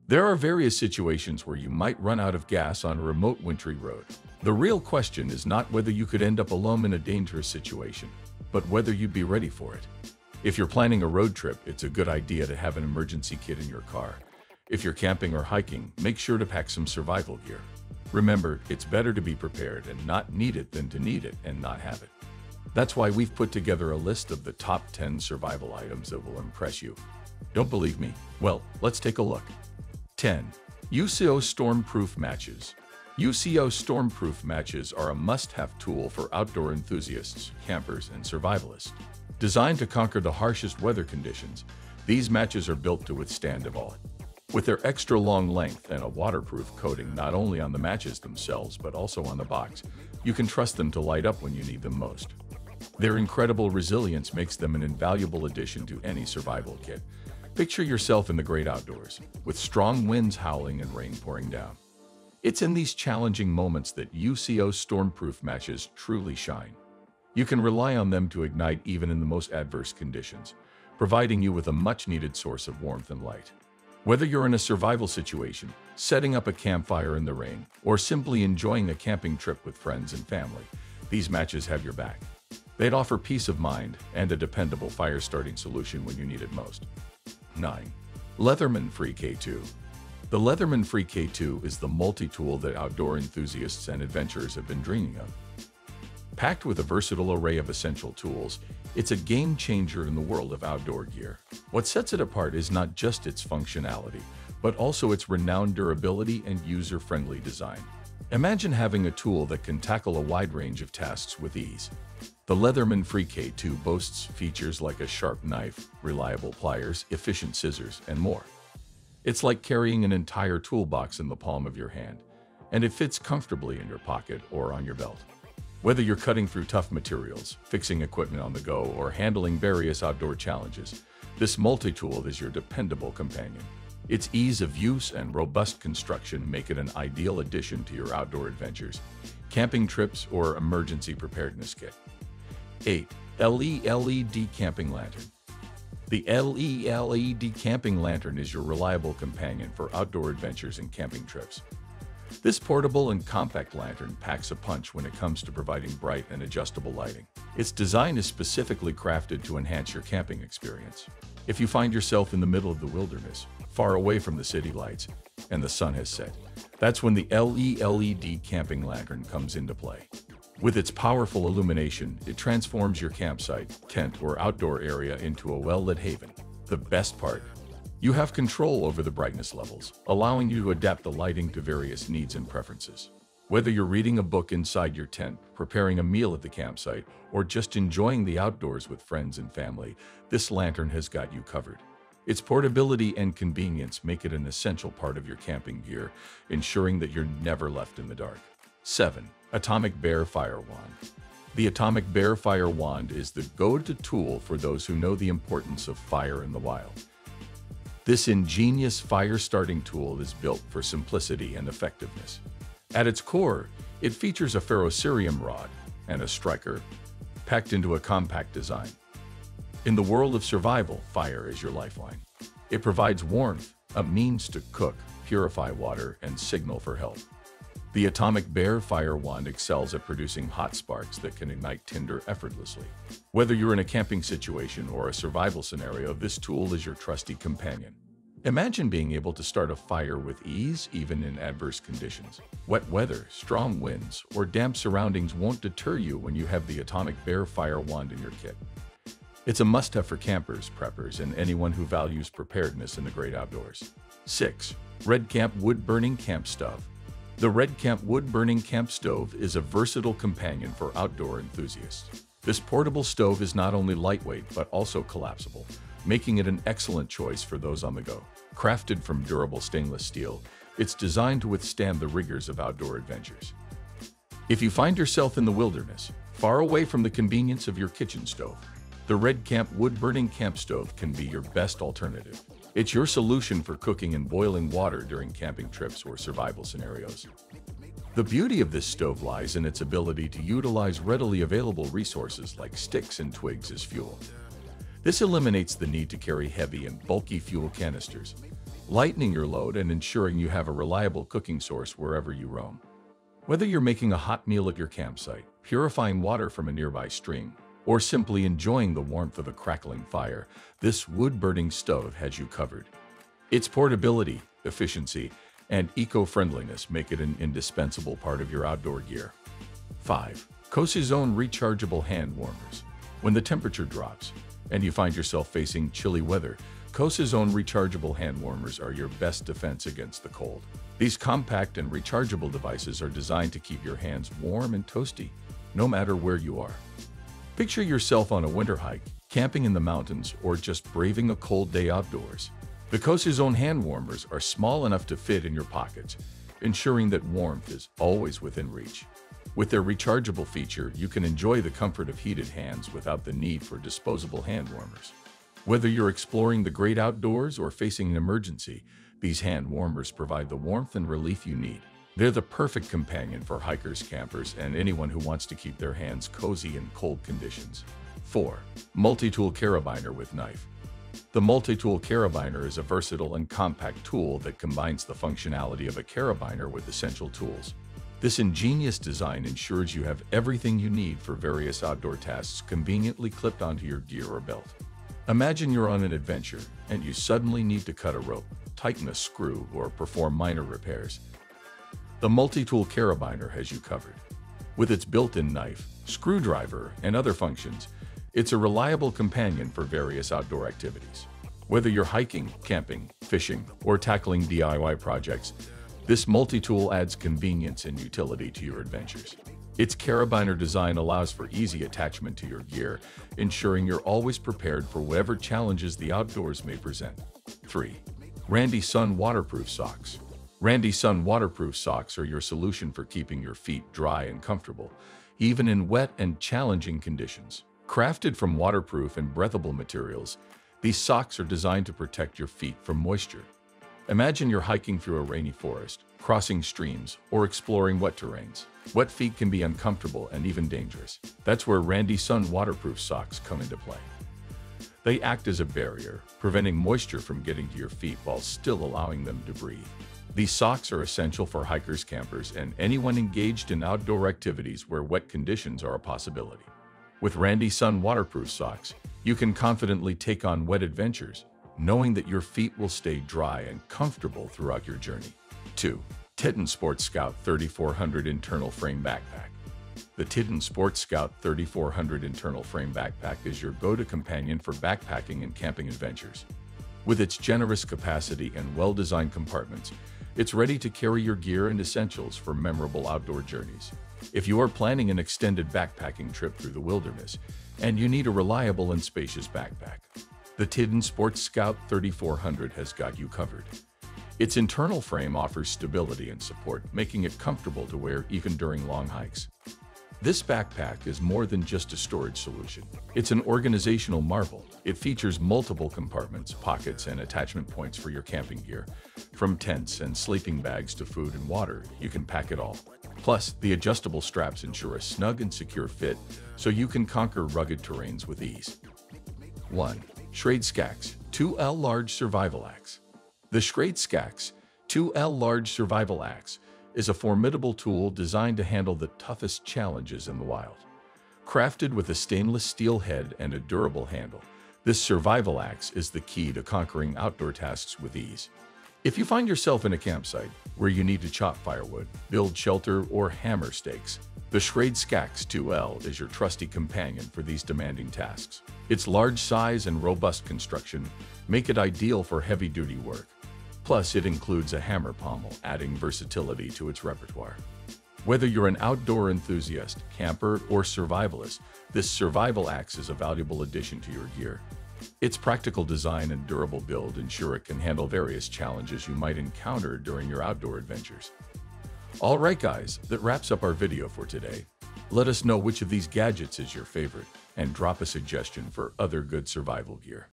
There are various situations where you might run out of gas on a remote wintry road. The real question is not whether you could end up alone in a dangerous situation, but whether you'd be ready for it. If you're planning a road trip, it's a good idea to have an emergency kit in your car. If you're camping or hiking, make sure to pack some survival gear. Remember, it's better to be prepared and not need it than to need it and not have it. That's why we've put together a list of the top 10 survival items that will impress you. Don't believe me? Well, let's take a look. 10. UCO Stormproof Matches. UCO Stormproof Matches are a must-have tool for outdoor enthusiasts, campers, and survivalists. Designed to conquer the harshest weather conditions, these matches are built to withstand it all. With their extra long length and a waterproof coating not only on the matches themselves but also on the box, you can trust them to light up when you need them most. Their incredible resilience makes them an invaluable addition to any survival kit. Picture yourself in the great outdoors, with strong winds howling and rain pouring down. It's in these challenging moments that UCO Stormproof Matches truly shine. You can rely on them to ignite even in the most adverse conditions, providing you with a much-needed source of warmth and light. Whether you're in a survival situation, setting up a campfire in the rain, or simply enjoying a camping trip with friends and family, these matches have your back. They'd offer peace of mind and a dependable fire-starting solution when you need it most. 9. Leatherman Free K2. The Leatherman Free K2 is the multi-tool that outdoor enthusiasts and adventurers have been dreaming of. Packed with a versatile array of essential tools, it's a game-changer in the world of outdoor gear. What sets it apart is not just its functionality, but also its renowned durability and user-friendly design. Imagine having a tool that can tackle a wide range of tasks with ease. The Leatherman Free K2 boasts features like a sharp knife, reliable pliers, efficient scissors, and more. It's like carrying an entire toolbox in the palm of your hand, and it fits comfortably in your pocket or on your belt. Whether you're cutting through tough materials, fixing equipment on the go, or handling various outdoor challenges, this multi-tool is your dependable companion. Its ease of use and robust construction make it an ideal addition to your outdoor adventures, camping trips, or emergency preparedness kit. 8. LED Camping Lantern. The LED Camping Lantern is your reliable companion for outdoor adventures and camping trips. This portable and compact lantern packs a punch when it comes to providing bright and adjustable lighting. Its design is specifically crafted to enhance your camping experience. If you find yourself in the middle of the wilderness, far away from the city lights, and the sun has set, that's when the LED Camping Lantern comes into play. With its powerful illumination, it transforms your campsite, tent, or outdoor area into a well-lit haven. The best part? You have control over the brightness levels, allowing you to adapt the lighting to various needs and preferences. Whether you're reading a book inside your tent, preparing a meal at the campsite, or just enjoying the outdoors with friends and family, this lantern has got you covered. Its portability and convenience make it an essential part of your camping gear, ensuring that you're never left in the dark. 7. Atomic Bear Fire Wand. The Atomic Bear Fire Wand is the go-to tool for those who know the importance of fire in the wild. This ingenious fire-starting tool is built for simplicity and effectiveness. At its core, it features a ferrocerium rod and a striker, packed into a compact design. In the world of survival, fire is your lifeline. It provides warmth, a means to cook, purify water, and signal for help. The Atomic Bear Fire Wand excels at producing hot sparks that can ignite tinder effortlessly. Whether you're in a camping situation or a survival scenario, this tool is your trusty companion. Imagine being able to start a fire with ease, even in adverse conditions. Wet weather, strong winds, or damp surroundings won't deter you when you have the Atomic Bear Fire Wand in your kit. It's a must-have for campers, preppers, and anyone who values preparedness in the great outdoors. 6. Red Camp Wood Burning Camp Stove. The Red Camp Wood Burning Camp Stove is a versatile companion for outdoor enthusiasts. This portable stove is not only lightweight but also collapsible, making it an excellent choice for those on the go. Crafted from durable stainless steel, it's designed to withstand the rigors of outdoor adventures. If you find yourself in the wilderness, far away from the convenience of your kitchen stove, the Red Camp Wood Burning Camp Stove can be your best alternative. It's your solution for cooking and boiling water during camping trips or survival scenarios. The beauty of this stove lies in its ability to utilize readily available resources like sticks and twigs as fuel. This eliminates the need to carry heavy and bulky fuel canisters, lightening your load and ensuring you have a reliable cooking source wherever you roam. Whether you're making a hot meal at your campsite, purifying water from a nearby stream, or simply enjoying the warmth of a crackling fire, this wood-burning stove has you covered. Its portability, efficiency, and eco-friendliness make it an indispensable part of your outdoor gear. 5. COSA's own rechargeable hand warmers. When the temperature drops and you find yourself facing chilly weather, COSA's own rechargeable hand warmers are your best defense against the cold. These compact and rechargeable devices are designed to keep your hands warm and toasty, no matter where you are. Picture yourself on a winter hike, camping in the mountains, or just braving a cold day outdoors. The COSA's own hand warmers are small enough to fit in your pockets, ensuring that warmth is always within reach. With their rechargeable feature, you can enjoy the comfort of heated hands without the need for disposable hand warmers. Whether you're exploring the great outdoors or facing an emergency, these hand warmers provide the warmth and relief you need. They're the perfect companion for hikers, campers, and anyone who wants to keep their hands cozy in cold conditions. 4. Multitool Carabiner with knife. The Multitool Carabiner is a versatile and compact tool that combines the functionality of a carabiner with essential tools. This ingenious design ensures you have everything you need for various outdoor tasks conveniently clipped onto your gear or belt. Imagine you're on an adventure and you suddenly need to cut a rope, tighten a screw, or perform minor repairs. The Multitool Carabiner has you covered. With its built-in knife, screwdriver, and other functions, it's a reliable companion for various outdoor activities. Whether you're hiking, camping, fishing, or tackling DIY projects, this multi-tool adds convenience and utility to your adventures. Its carabiner design allows for easy attachment to your gear, ensuring you're always prepared for whatever challenges the outdoors may present. 3. Randy Sun Waterproof Socks. Randy Sun Waterproof Socks are your solution for keeping your feet dry and comfortable, even in wet and challenging conditions. Crafted from waterproof and breathable materials, these socks are designed to protect your feet from moisture. Imagine you're hiking through a rainy forest, crossing streams, or exploring wet terrains. Wet feet can be uncomfortable and even dangerous. That's where Randy Sun Waterproof Socks come into play. They act as a barrier, preventing moisture from getting to your feet while still allowing them to breathe. These socks are essential for hikers, campers, and anyone engaged in outdoor activities where wet conditions are a possibility. With Randy Sun Waterproof Socks, you can confidently take on wet adventures, knowing that your feet will stay dry and comfortable throughout your journey. 2. Titan Sport Scout 3400 Internal Frame Backpack. The Titan Sport Scout 3400 Internal Frame Backpack is your go-to companion for backpacking and camping adventures. With its generous capacity and well-designed compartments, it's ready to carry your gear and essentials for memorable outdoor journeys. If you are planning an extended backpacking trip through the wilderness and you need a reliable and spacious backpack, the Titan Sport Scout 3400 has got you covered. Its internal frame offers stability and support, making it comfortable to wear even during long hikes. This backpack is more than just a storage solution. It's an organizational marvel. It features multiple compartments, pockets, and attachment points for your camping gear. From tents and sleeping bags to food and water, you can pack it all. Plus, the adjustable straps ensure a snug and secure fit, so you can conquer rugged terrains with ease. 1. Schrade Scax 2L Large Survival Axe. The Schrade Scax 2L Large Survival Axe is a formidable tool designed to handle the toughest challenges in the wild. Crafted with a stainless steel head and a durable handle, this survival axe is the key to conquering outdoor tasks with ease. If you find yourself in a campsite where you need to chop firewood, build shelter, or hammer stakes, the Schrade Scax 2L is your trusty companion for these demanding tasks. Its large size and robust construction make it ideal for heavy-duty work. Plus, it includes a hammer pommel, adding versatility to its repertoire. Whether you're an outdoor enthusiast, camper, or survivalist, this survival axe is a valuable addition to your gear. Its practical design and durable build ensure it can handle various challenges you might encounter during your outdoor adventures. Alright guys, that wraps up our video for today. Let us know which of these gadgets is your favorite, and drop a suggestion for other good survival gear.